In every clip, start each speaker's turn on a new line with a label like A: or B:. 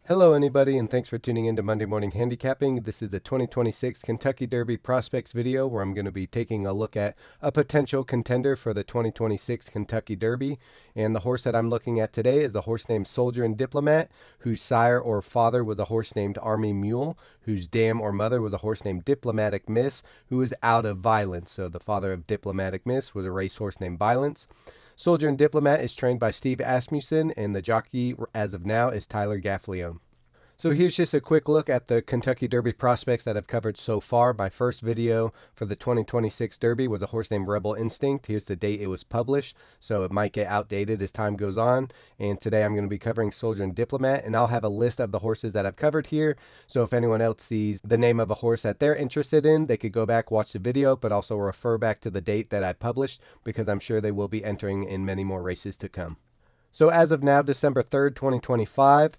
A: Hello anybody, and thanks for tuning in to Monday Morning Handicapping. This is a 2026 Kentucky Derby Prospects video where I'm going to be taking a look at a potential contender for the 2026 Kentucky Derby. And the horse that I'm looking at today is a horse named Soldier N Diplomat, whose sire or father was a horse named Army Mule, whose dam or mother was a horse named Diplomatic Miss, who is out of Violence. So the father of Diplomatic Miss was a racehorse named Violence. Soldier N Diplomat is trained by Steve Asmussen, and the jockey as of now is Tyler Gaffalione. So here's just a quick look at the Kentucky Derby prospects that I've covered so far. My first video for the 2026 Derby was a horse named Rebel Instinct. Here's the date it was published, so it might get outdated as time goes on. And today I'm going to be covering Soldier N Diplomat, and I'll have a list of the horses that I've covered here. So if anyone else sees the name of a horse that they're interested in, they could go back, watch the video, but also refer back to the date that I published, because I'm sure they will be entering in many more races to come. So as of now, December 3rd, 2025,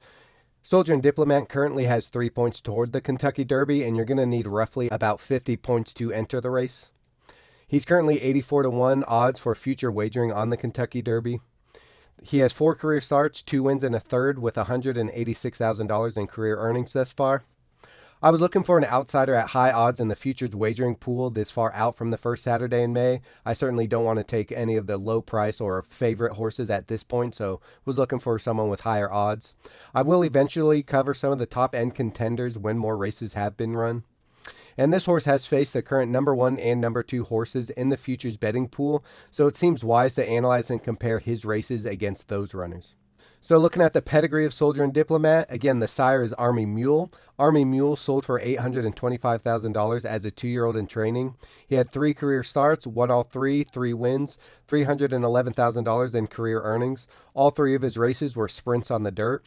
A: Soldier N Diplomat currently has 3 points toward the Kentucky Derby, and you're going to need roughly about 50 points to enter the race. He's currently 84-1 odds for future wagering on the Kentucky Derby. He has 4 career starts, 2 wins and a third, with $186,000 in career earnings thus far. I was looking for an outsider at high odds in the futures wagering pool this far out from the first Saturday in May. I certainly don't want to take any of the low price or favorite horses at this point, so was looking for someone with higher odds. I will eventually cover some of the top end contenders when more races have been run. And this horse has faced the current number 1 and number 2 horses in the futures betting pool, so it seems wise to analyze and compare his races against those runners. So looking at the pedigree of Soldier N Diplomat, again, the sire is Army Mule. Army Mule sold for $825,000 as a 2-year-old in training. He had 3 career starts, won all 3 wins, $311,000 in career earnings. All 3 of his races were sprints on the dirt.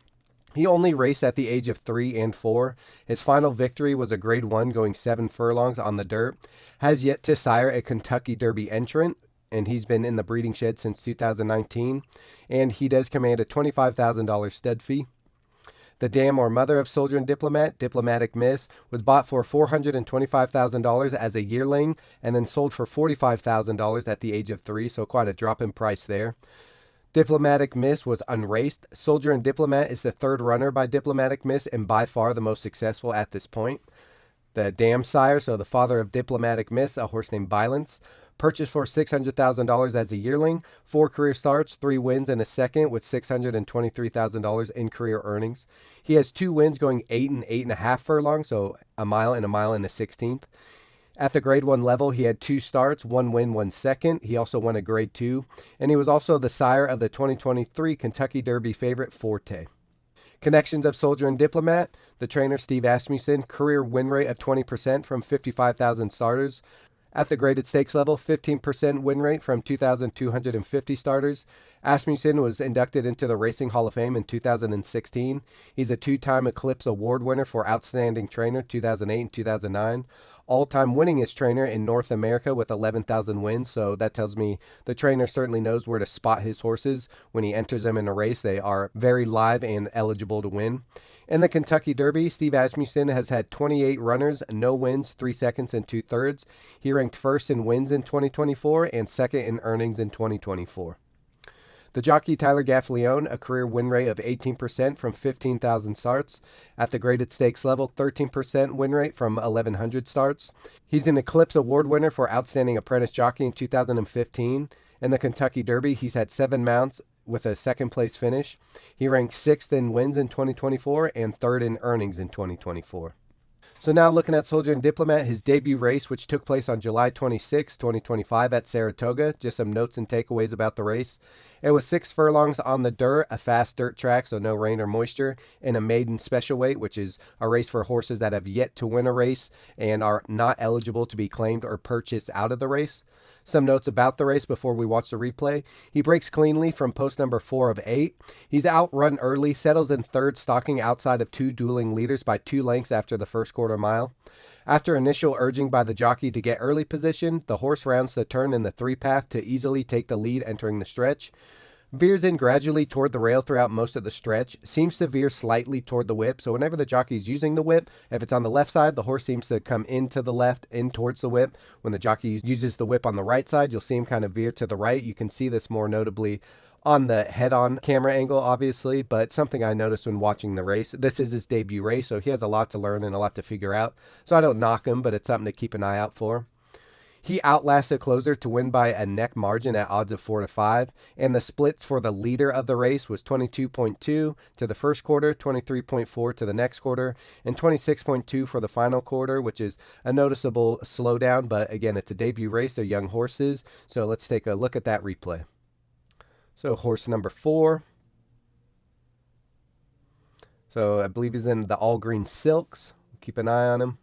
A: He only raced at the age of 3 and 4. His final victory was a Grade 1 going 7 furlongs on the dirt. Has yet to sire a Kentucky Derby entrant, and he's been in the breeding shed since 2019, and he does command a $25,000 stud fee. The dam or mother of Soldier N Diplomat, Diplomatic Miss, was bought for $425,000 as a yearling and then sold for $45,000 at the age of 3, so quite a drop in price there. Diplomatic Miss was unraced. Soldier N Diplomat is the 3rd runner by Diplomatic Miss and by far the most successful at this point. The dam sire, so the father of Diplomatic Miss, a horse named Violence, purchased for $600,000 as a yearling, 4 career starts, 3 wins and a second, with $623,000 in career earnings. He has 2 wins going 8 and 8.5 furlongs, so a mile and a 1/16. At the Grade 1 level, he had 2 starts, 1 win, 1 second. He also won a Grade 2, and he was also the sire of the 2023 Kentucky Derby favorite Forte. Connections of Soldier N Diplomat: the trainer Steve Asmussen, career win rate of 20% from 55,000 starters. At the graded stakes level, 15% win rate from 2,250 starters. Asmussen was inducted into the Racing Hall of Fame in 2016. He's a 2-time Eclipse Award winner for Outstanding Trainer 2008 and 2009. All-time winningest trainer in North America with 11,000 wins, so that tells me the trainer certainly knows where to spot his horses when he enters them in a race. They are very live and eligible to win. In the Kentucky Derby, Steve Asmussen has had 28 runners, no wins, 3 seconds and 2/3. He ranked 1st in wins in 2024 and 2nd in earnings in 2024. The jockey Tyler Gaffalione, a career win rate of 18% from 15,000 starts. At the graded stakes level, 13% win rate from 1,100 starts. He's an Eclipse Award winner for Outstanding Apprentice Jockey in 2015. In the Kentucky Derby, he's had 7 mounts with a 2nd place finish. He ranked 6th in wins in 2024 and 3rd in earnings in 2024. So now looking at Soldier N Diplomat, his debut race, which took place on July 26, 2025 at Saratoga. Just some notes and takeaways about the race. It was 6 furlongs on the dirt, a fast dirt track, so no rain or moisture, and a maiden special weight, which is a race for horses that have yet to win a race and are not eligible to be claimed or purchased out of the race. Some notes about the race before we watch the replay. He breaks cleanly from post number 4 of 8. He's outrun early, settles in 3rd, stalking outside of 2 dueling leaders by 2 lengths after the first quarter mile. After initial urging by the jockey to get early position, the horse rounds the turn in the 3 path to easily take the lead entering the stretch. Veers in gradually toward the rail throughout most of the stretch, seems to veer slightly toward the whip, so whenever the jockey's using the whip, if it's on the left side, the horse seems to come into the left, in towards the whip. When the jockey uses the whip on the right side, you'll see him kind of veer to the right. You can see this more notably on the head-on camera angle, obviously, but something I noticed when watching the race. This is his debut race, so he has a lot to learn and a lot to figure out, so I don't knock him, but it's something to keep an eye out for. He outlasted Closer to win by a neck margin at odds of 4-5, and the splits for the leader of the race was 22.2 to the first quarter, 23.4 to the next quarter, and 26.2 for the final quarter, which is a noticeable slowdown, but again, it's a debut race, they're young horses, so let's take a look at that replay. So horse number 4. So I believe he's in the all green silks. Keep an eye on him.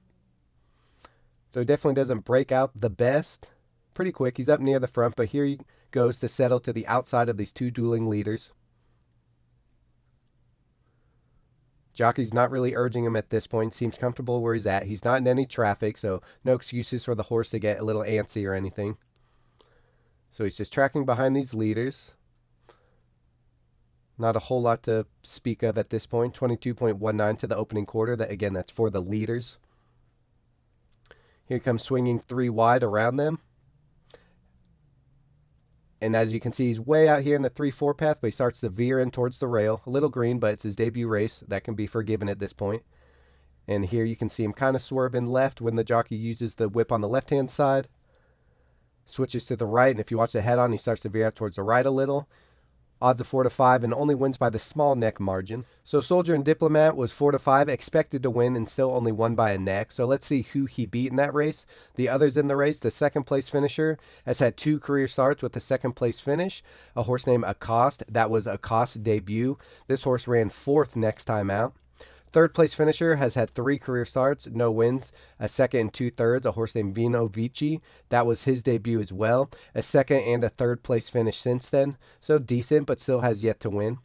A: So he definitely doesn't break out the best. Pretty quick. He's up near the front, but here he goes to settle to the outside of these two dueling leaders. Jockey's not really urging him at this point. Seems comfortable where he's at. He's not in any traffic, so no excuses for the horse to get a little antsy or anything. So he's just tracking behind these leaders. Not a whole lot to speak of at this point. 22.19 to the opening quarter. That again, that's for the leaders. Here comes swinging 3 wide around them. And as you can see, he's way out here in the 3-4 path, but he starts to veer in towards the rail. A little green, but it's his debut race. That can be forgiven at this point. And here you can see him kind of swerving left when the jockey uses the whip on the left-hand side. Switches to the right, and if you watch the head-on, he starts to veer out towards the right a little. Odds of 4-5, and only wins by the small neck margin. So Soldier N Diplomat was 4-5, expected to win, and still only won by a neck. So let's see who he beat in that race. The others in the race, the second place finisher, has had 2 career starts with the second place finish. A horse named Accost, that was Accost's debut. This horse ran 4th next time out. Third place finisher has had 3 career starts, no wins, a second and 2/3, a horse named Vino Vici. That was his debut as well. A second and a third place finish since then. So decent, but still has yet to win.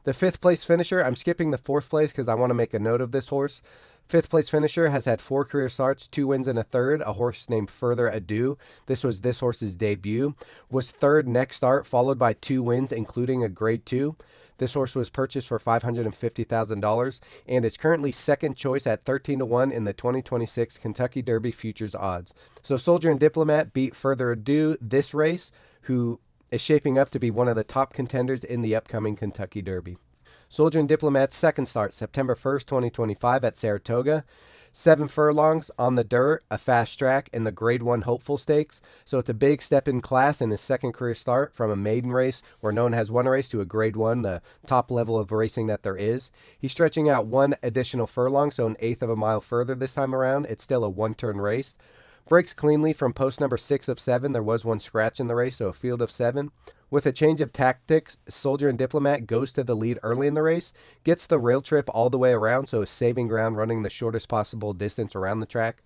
A: The 5th place finisher, I'm skipping the 4th place because I want to make a note of this horse. 5th place finisher has had 4 career starts, 2 wins and a third, a horse named Further Ado. This was this horse's debut. Was 3rd next start, followed by 2 wins, including a grade 2. This horse was purchased for $550,000 and is currently second choice at 13-1 in the 2026 Kentucky Derby Futures odds. So Soldier N Diplomat beat Further Ado this race, who is shaping up to be one of the top contenders in the upcoming Kentucky Derby. Soldier N Diplomat's second start, September 1st, 2025 at Saratoga. 7 furlongs on the dirt, a fast track, and the Grade 1 Hopeful Stakes. So it's a big step in class in his second career start from a maiden race where no one has won a race to a Grade 1, the top level of racing that there is. He's stretching out 1 additional furlong, so 1/8 of a mile further this time around. It's still a 1-turn race. Breaks cleanly from post number 6 of 7. There was 1 scratch in the race, so a field of 7. With a change of tactics, Soldier N Diplomat goes to the lead early in the race, gets the rail trip all the way around, so is saving ground, running the shortest possible distance around the track.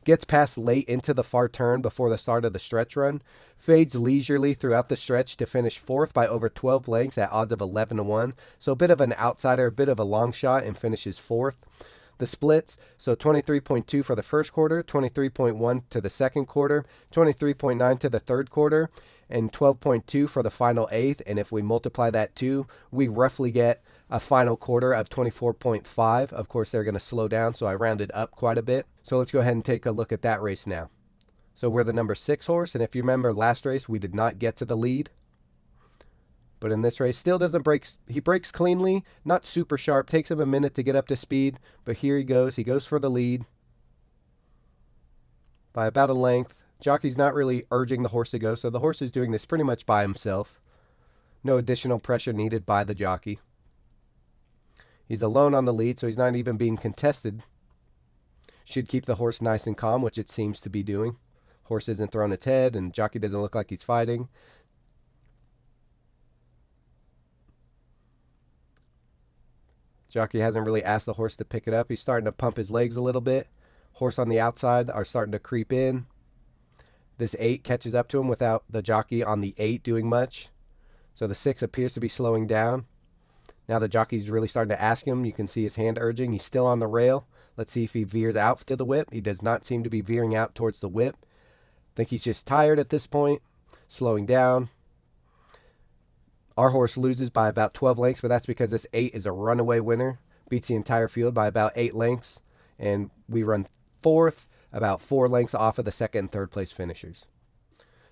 A: Gets past late into the far turn before the start of the stretch run. Fades leisurely throughout the stretch to finish 4th by over 12 lengths at odds of 11-1. So a bit of an outsider, a bit of a long shot, and finishes 4th. The splits, so 23.2 for the first quarter, 23.1 to the second quarter, 23.9 to the third quarter, and 12.2 for the final 8th. And if we multiply that 2, we roughly get a final quarter of 24.5. Of course, they're going to slow down, so I rounded up quite a bit. So let's go ahead and take a look at that race now. So we're the number 6 horse, and if you remember last race, we did not get to the lead. But in this race, still doesn't break. He breaks cleanly, not super sharp. Takes him a minute to get up to speed. But here he goes. He goes for the lead by about a length. Jockey's not really urging the horse to go, so the horse is doing this pretty much by himself. No additional pressure needed by the jockey. He's alone on the lead, so he's not even being contested. Should keep the horse nice and calm, which it seems to be doing. Horse isn't throwing its head, and jockey doesn't look like he's fighting. Jockey hasn't really asked the horse to pick it up. He's starting to pump his legs a little bit. Horse on the outside are starting to creep in. This 8 catches up to him without the jockey on the 8 doing much. So the 6 appears to be slowing down. Now the jockey's really starting to ask him. You can see his hand urging. He's still on the rail. Let's see if he veers out to the whip. He does not seem to be veering out towards the whip. I think he's just tired at this point. Slowing down. Our horse loses by about 12 lengths, but that's because this 8 is a runaway winner. Beats the entire field by about 8 lengths. And we run fourth, about 4 lengths off of the second and third place finishers.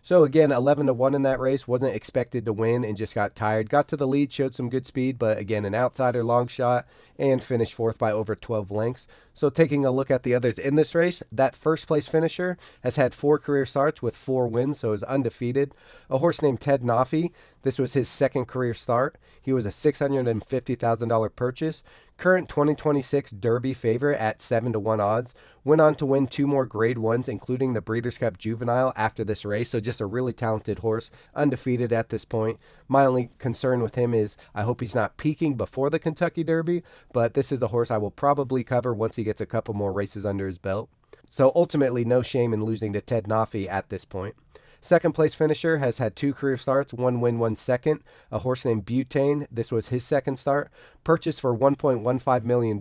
A: So again, 11-1 in that race. Wasn't expected to win and just got tired. Got to the lead, showed some good speed, but again, an outsider long shot and finished fourth by over 12 lengths. So taking a look at the others in this race, that first place finisher has had 4 career starts with 4 wins, so is undefeated. A horse named Ted Nafi. This was his second career start. He was a $650,000 purchase. Current 2026 Derby favorite at 7-1 odds. Went on to win 2 more grade 1s, including the Breeders' Cup Juvenile after this race. So just a really talented horse, undefeated at this point. My only concern with him is I hope he's not peaking before the Kentucky Derby, but this is a horse I will probably cover once he gets a couple more races under his belt. So ultimately, no shame in losing to Ted Nafi at this point. Second place finisher has had 2 career starts, 1 win, 1 second. A horse named Butane. This was his second start. Purchased for $1.15 million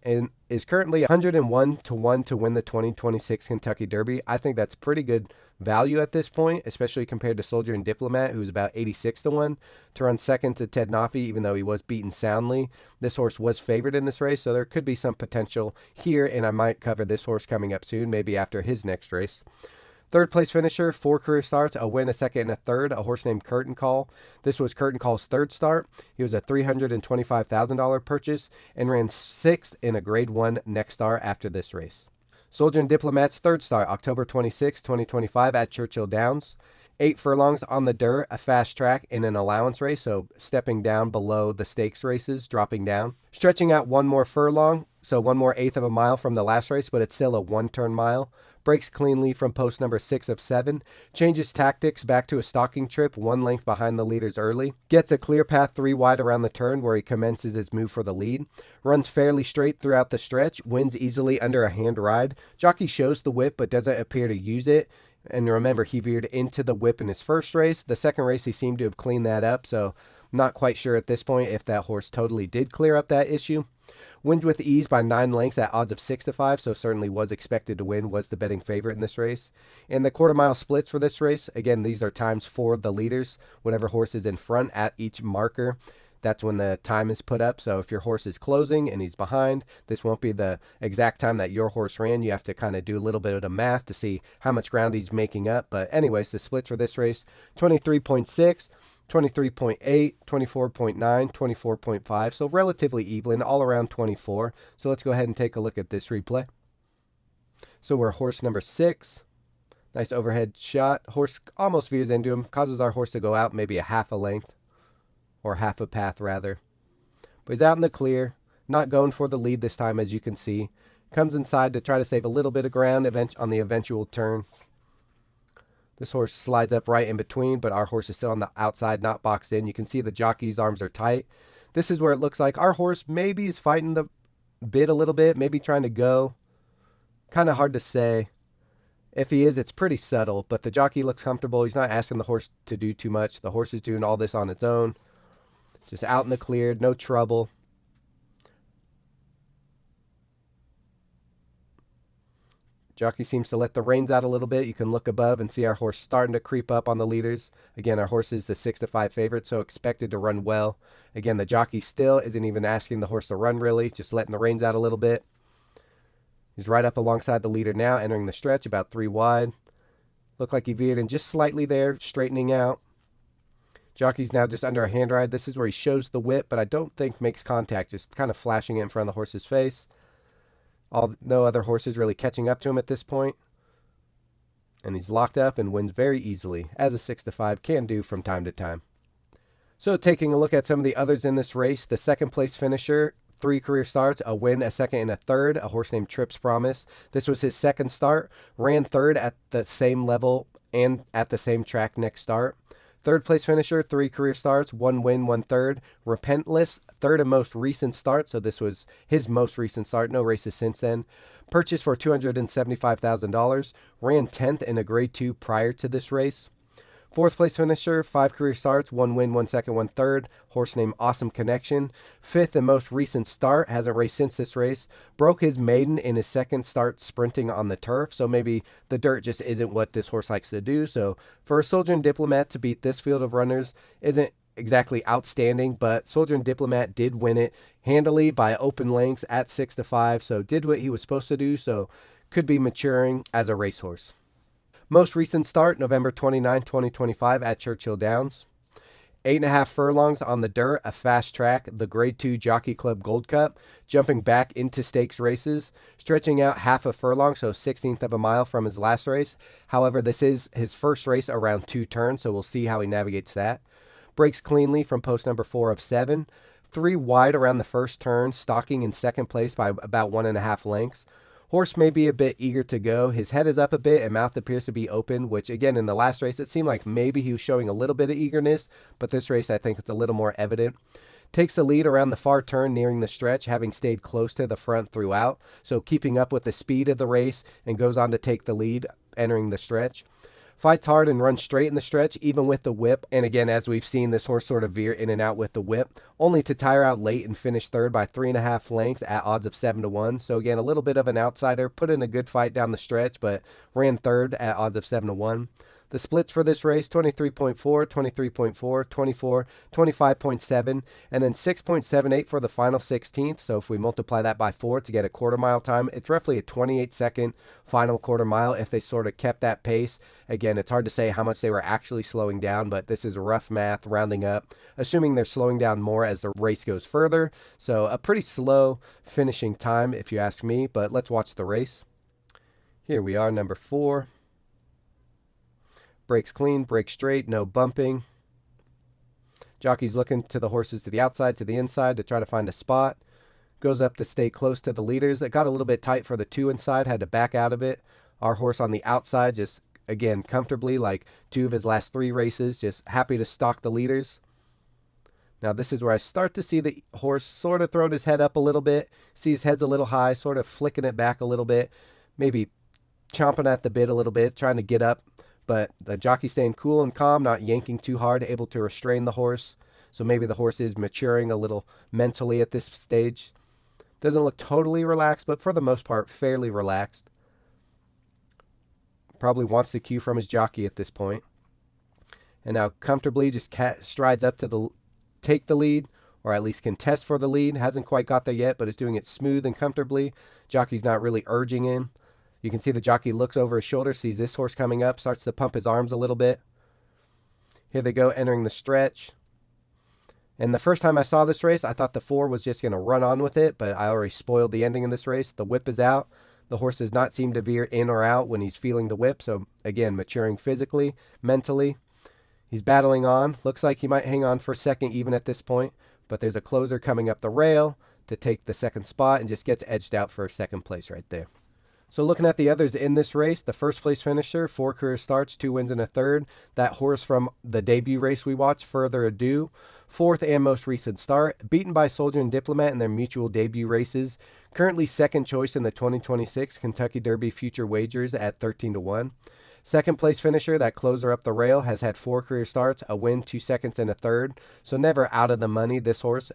A: and is currently 101-1 to win the 2026 Kentucky Derby. I think that's pretty good value at this point, especially compared to Soldier N Diplomat, who's about 86-1 to run second to Ted Nafi, even though he was beaten soundly. This horse was favored in this race, so there could be some potential here, and I might cover this horse coming up soon, maybe after his next race. Third place finisher, 4 career starts, a win, a second, and a third. A horse named Curtain Call. This was Curtain Call's third start. He was a $325,000 purchase and ran 6th in a grade 1 next start after this race. Soldier N Diplomat's third start, October 26, 2025 at Churchill Downs. 8 furlongs on the dirt, a fast track in an allowance race, so stepping down below the stakes races, dropping down. Stretching out 1 more furlong, so 1 more eighth of a mile from the last race, but it's still a 1-turn mile. Breaks cleanly from post number 6 of 7. Changes tactics back to a stalking trip 1 length behind the leaders early. Gets a clear path 3 wide around the turn where he commences his move for the lead. Runs fairly straight throughout the stretch. Wins easily under a hand ride. Jockey shows the whip but doesn't appear to use it. And remember, he veered into the whip in his first race. The second race he seemed to have cleaned that up, so I'm not quite sure at this point if that horse totally did clear up that issue. Wins with ease by 9 lengths at odds of 6-5, so certainly was expected to win, was the betting favorite in this race. And the quarter-mile splits for this race, again, these are times for the leaders. Whatever horse is in front at each marker, that's when the time is put up. So if your horse is closing and he's behind, this won't be the exact time that your horse ran. You have to kind of do a little bit of the math to see how much ground he's making up. But anyways, the splits for this race, 23.6. 23.8, 24.9, 24.5, so relatively even, all around 24. So let's go ahead and take a look at this replay. So we're horse number 6. Nice overhead shot. Horse almost veers into him, causes our horse to go out maybe a half a length, or half a path rather. But he's out in the clear, not going for the lead this time, as you can see. Comes inside to try to save a little bit of ground on the eventual turn. This horse slides up right in between, but our horse is still on the outside, not boxed in. You can see the jockey's arms are tight. This is where it looks like our horse maybe is fighting the bit a little bit, maybe trying to go. Kind of hard to say. If he is, it's pretty subtle, but the jockey looks comfortable. He's not asking the horse to do too much. The horse is doing all this on its own. Just out in the clear, no trouble. Jockey seems to let the reins out a little bit. You can look above and see our horse starting to creep up on the leaders. Again, our horse is the 6-5 favorite, so expected to run well. Again, the jockey still isn't even asking the horse to run really, just letting the reins out a little bit. He's right up alongside the leader now, entering the stretch about 3 wide. Looked like he veered in just slightly there, straightening out. Jockey's now just under a hand ride. This is where he shows the whip, but I don't think makes contact, just kind of flashing it in front of the horse's face. No other horses really catching up to him at this point. And he's locked up and wins very easily, as a 6-5 can do from time to time. So taking a look at some of the others in this race, the second place finisher, 3 career starts, a win, a second, and a third, a horse named Trips Promise. This was his second start, ran third at the same level and at the same track next start. Third place finisher, 3 career starts, 1 win, 1 third. Repentless, third and most recent start. So this was his most recent start. No races since then. Purchased for $275,000. Ran 10th in a grade 2 prior to this race. Fourth place finisher, 5 career starts, 1 win, 1 second, 1 third. Horse named Awesome Connection. Fifth and most recent start, hasn't raced since this race. Broke his maiden in his second start sprinting on the turf, so maybe the dirt just isn't what this horse likes to do. So for a Soldier N Diplomat to beat this field of runners isn't exactly outstanding, but Soldier and Diplomat did win it handily by open lengths at 6-5, so did what he was supposed to do, so could be maturing as a racehorse. Most recent start, November 29, 2025 at Churchill Downs. 8.5 furlongs on the dirt, a fast track, the Grade 2 Jockey Club Gold Cup, jumping back into stakes races, stretching out half a furlong, so 1/16 of a mile from his last race. However, this is his first race around 2 turns, so we'll see how he navigates that. Breaks cleanly from post number 4 of 7. 3 wide around the first turn, stalking in second place by about 1.5 lengths. Horse may be a bit eager to go. His head is up a bit and mouth appears to be open, which again in the last race it seemed like maybe he was showing a little bit of eagerness, but this race I think it's a little more evident. Takes the lead around the far turn nearing the stretch, having stayed close to the front throughout, so keeping up with the speed of the race, and goes on to take the lead entering the stretch. Fights hard and runs straight in the stretch, even with the whip. And again, as we've seen, this horse sort of veer in and out with the whip, only to tire out late and finish third by 3.5 lengths at odds of 7-1. So again, a little bit of an outsider, put in a good fight down the stretch, but ran third at odds of 7-1. The splits for this race, 23.4, 23.4, 24, 25.7, and then 6.78 for the final 16th. So if we multiply that by 4 to get a quarter mile time, it's roughly a 28-second final quarter mile if they sort of kept that pace. Again, it's hard to say how much they were actually slowing down, but this is rough math rounding up, assuming they're slowing down more as the race goes further. So a pretty slow finishing time if you ask me, but let's watch the race. Here we are, number 4. Breaks clean, breaks straight, no bumping. Jockey's looking to the horses to the outside, to the inside to try to find a spot. Goes up to stay close to the leaders. It got a little bit tight for the 2 inside, had to back out of it. Our horse on the outside just, again, comfortably, like 2 of his last 3 races, just happy to stalk the leaders. Now this is where I start to see the horse sort of throwing his head up a little bit. See his head's a little high, sort of flicking it back a little bit. Maybe chomping at the bit a little bit, trying to get up. But the jockey staying cool and calm, not yanking too hard, able to restrain the horse. So maybe the horse is maturing a little mentally at this stage. Doesn't look totally relaxed, but for the most part, fairly relaxed. Probably wants the cue from his jockey at this point. And now comfortably just strides up to take the lead, or at least contest for the lead. Hasn't quite got there yet, but is doing it smooth and comfortably. Jockey's not really urging him. You can see the jockey looks over his shoulder, sees this horse coming up, starts to pump his arms a little bit. Here they go, entering the stretch. And the first time I saw this race, I thought the 4 was just going to run on with it, but I already spoiled the ending of this race. The whip is out. The horse does not seem to veer in or out when he's feeling the whip, so again, maturing physically, mentally. He's battling on. Looks like he might hang on for a second even at this point, but there's a closer coming up the rail to take the second spot and just gets edged out for second place right there. So looking at the others in this race, the first place finisher, 4 career starts, 2 wins and a third. That horse from the debut race we watched, Further Ado, 4th and most recent start, beaten by Soldier and Diplomat in their mutual debut races. Currently second choice in the 2026 Kentucky Derby Future Wagers at 13-1. Second place finisher, that closer up the rail, has had 4 career starts, a win, 2 seconds and a third. So never out of the money, this horse,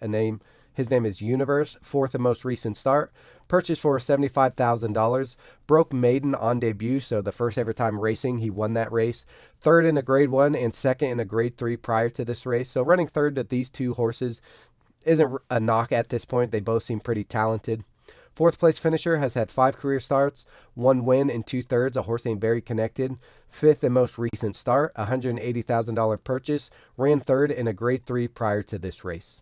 A: his name is Universe, 4th and most recent start. Purchased for $75,000. Broke maiden on debut, so the first ever time racing, he won that race. 3rd in a grade 1 and 2nd in a grade 3 prior to this race. So running 3rd to these 2 horses isn't a knock at this point. They both seem pretty talented. 4th place finisher has had 5 career starts, 1 win and 2/3, a horse named Very Connected. 5th and most recent start, $180,000 purchase. Ran 3rd in a grade 3 prior to this race.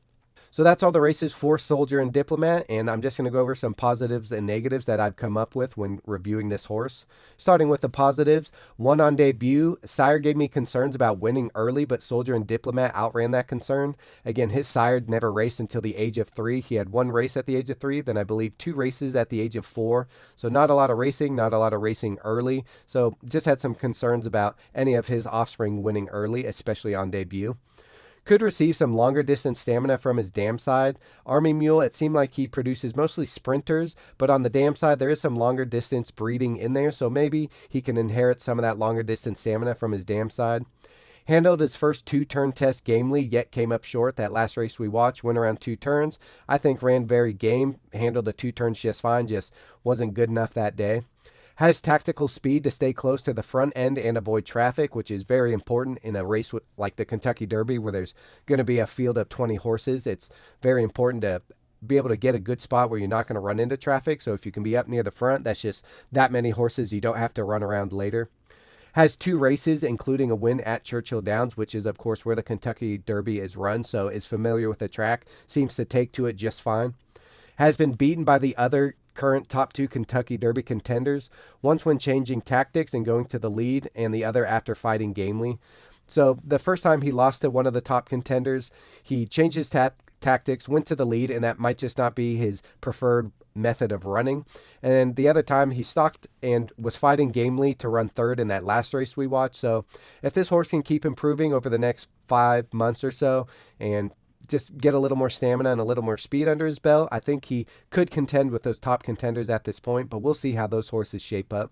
A: So that's all the races for Soldier and Diplomat, and I'm just going to go over some positives and negatives that I've come up with when reviewing this horse. Starting with the positives, 1 on debut. Sire gave me concerns about winning early, but Soldier and Diplomat outran that concern. Again, his sire never raced until the age of 3. He had 1 race at the age of 3, then I believe 2 races at the age of 4. So not a lot of racing early. So just had some concerns about any of his offspring winning early, especially on debut. Could receive some longer distance stamina from his dam side. Army Mule, it seemed like he produces mostly sprinters, but on the dam side there is some longer distance breeding in there, so maybe he can inherit some of that longer distance stamina from his dam side. Handled his first 2-turn test gamely, yet came up short. That last race we watched, went around 2 turns. I think ran very game, handled the 2 turns just fine, just wasn't good enough that day. Has tactical speed to stay close to the front end and avoid traffic, which is very important in a race like the Kentucky Derby where there's going to be a field of 20 horses. It's very important to be able to get a good spot where you're not going to run into traffic. So if you can be up near the front, that's just that many horses. You don't have to run around later. Has 2 races, including a win at Churchill Downs, which is, of course, where the Kentucky Derby is run, so is familiar with the track, seems to take to it just fine. Has been beaten by the other current top 2 Kentucky Derby contenders, once when changing tactics and going to the lead, and the other after fighting gamely. So the first time he lost to one of the top contenders, he changed his tactics, went to the lead, and that might just not be his preferred method of running. And the other time he stalked and was fighting gamely to run third in that last race we watched. So if this horse can keep improving over the next 5 months or so and just get a little more stamina and a little more speed under his belt, I think he could contend with those top contenders at this point, but we'll see how those horses shape up.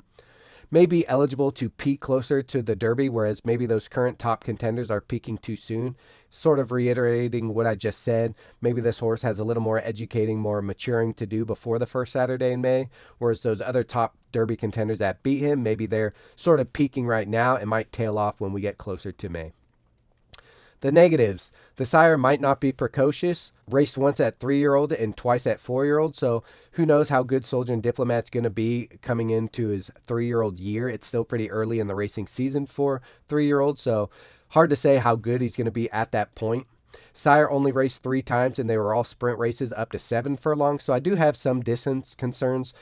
A: May be eligible to peak closer to the Derby, whereas maybe those current top contenders are peaking too soon. Sort of reiterating what I just said, maybe this horse has a little more educating, more maturing to do before the first Saturday in May, whereas those other top Derby contenders that beat him, maybe they're sort of peaking right now and might tail off when we get closer to May. The negatives. The sire might not be precocious, raced once at 3-year-old and twice at 4-year-old, so who knows how good Soldier N Diplomat's going to be coming into his 3-year-old year. It's still pretty early in the racing season for 3-year-olds, so hard to say how good he's going to be at that point. Sire only raced 3 times, and they were all sprint races up to 7 furlongs, so I do have some distance concerns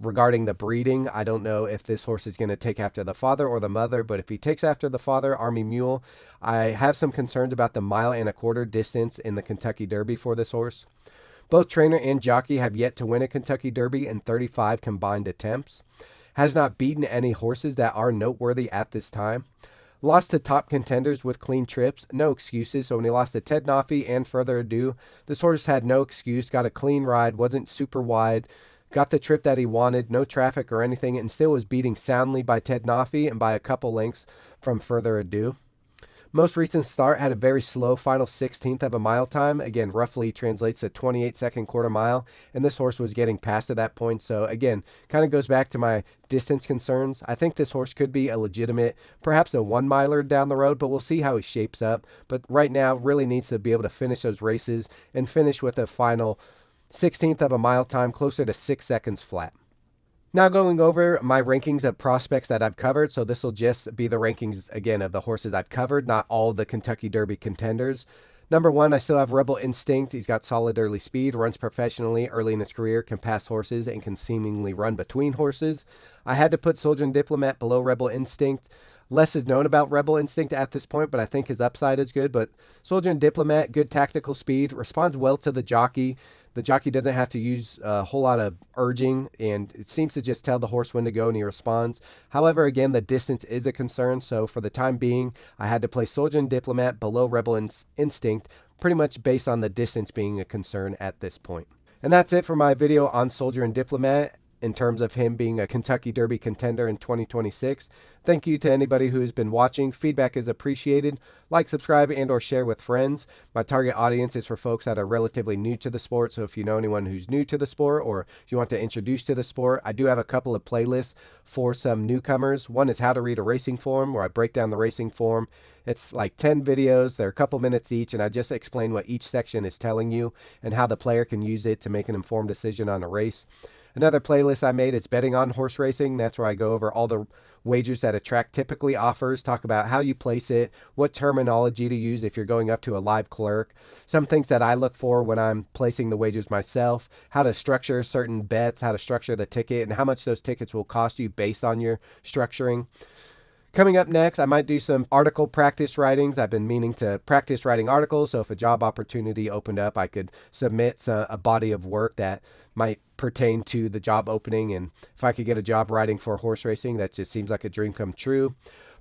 A: regarding the breeding. I don't know if this horse is going to take after the father or the mother, but if he takes after the father, Army Mule, I have some concerns about the 1.25 mile distance in the Kentucky Derby for this horse. Both trainer and jockey have yet to win a Kentucky Derby in 35 combined attempts. Has not beaten any horses that are noteworthy at this time. Lost to top contenders with clean trips, no excuses. So when he lost to Ted Noffey and Further Ado, this horse had no excuse, got a clean ride, wasn't super wide, got the trip that he wanted, no traffic or anything, and still was beating soundly by Ted Noffey and by a couple lengths from Further Ado. Most recent start had a very slow final 16th of a mile time. Again, roughly translates to 28-second quarter mile, and this horse was getting past at that point. So again, kind of goes back to my distance concerns. I think this horse could be a legitimate, perhaps a 1-miler down the road, but we'll see how he shapes up. But right now, really needs to be able to finish those races and finish with a final 16th of a mile time, closer to 6 seconds flat. Now going over my rankings of prospects that I've covered. So this will just be the rankings, again, of the horses I've covered, not all the Kentucky Derby contenders. Number 1, I still have Rebel Instinct. He's got solid early speed, runs professionally early in his career, can pass horses, and can seemingly run between horses. I had to put Soldier N Diplomat below Rebel Instinct. Less is known about Rebel Instinct at this point, but I think his upside is good. But Soldier N Diplomat, good tactical speed, responds well to the jockey. The jockey doesn't have to use a whole lot of urging, and it seems to just tell the horse when to go, and he responds. However, again, the distance is a concern, so for the time being, I had to place Soldier N Diplomat below Rebel Instinct, pretty much based on the distance being a concern at this point. And that's it for my video on Soldier N Diplomat in terms of him being a Kentucky Derby contender in 2026. Thank you to anybody who has been watching. Feedback is appreciated. Like, subscribe, and or share with friends. My target audience is for folks that are relatively new to the sport, so if you know anyone who's new to the sport or if you want to introduce to the sport, I do have a couple of playlists for some newcomers. One is How to Read a Racing Form, where I break down the racing form. It's like 10 videos. They're a couple minutes each, and I just explain what each section is telling you and how the player can use it to make an informed decision on a race. Another playlist I made is Betting on Horse Racing. That's where I go over all the wagers that a track typically offers, talk about how you place it, what terminology to use if you're going up to a live clerk, some things that I look for when I'm placing the wagers myself, how to structure certain bets, how to structure the ticket, and how much those tickets will cost you based on your structuring. Coming up next, I might do some article practice writings. I've been meaning to practice writing articles, so if a job opportunity opened up, I could submit a body of work that might pertain to the job opening, and if I could get a job writing for horse racing, that just seems like a dream come true.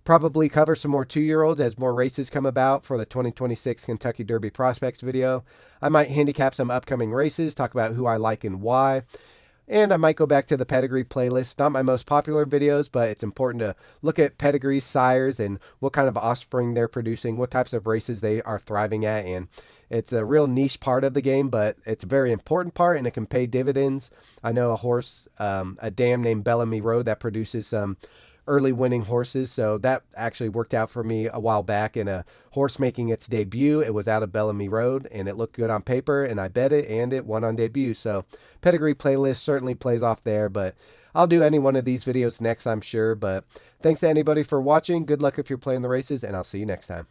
A: Probably cover some more 2-year-olds as more races come about for the 2026 Kentucky Derby Prospects video. I might handicap some upcoming races, talk about who I like and why. And I might go back to the pedigree playlist. Not my most popular videos, but it's important to look at pedigree sires and what kind of offspring they're producing, what types of races they are thriving at. And it's a real niche part of the game, but it's a very important part and it can pay dividends. I know a horse, a dam named Bellamy Road, that produces some early winning horses. So that actually worked out for me a while back in a horse making its debut. It was out of Bellamy Road and it looked good on paper and I bet it and it won on debut. So pedigree playlist certainly plays off there, but I'll do any one of these videos next, I'm sure. But thanks to anybody for watching. Good luck if you're playing the races and I'll see you next time.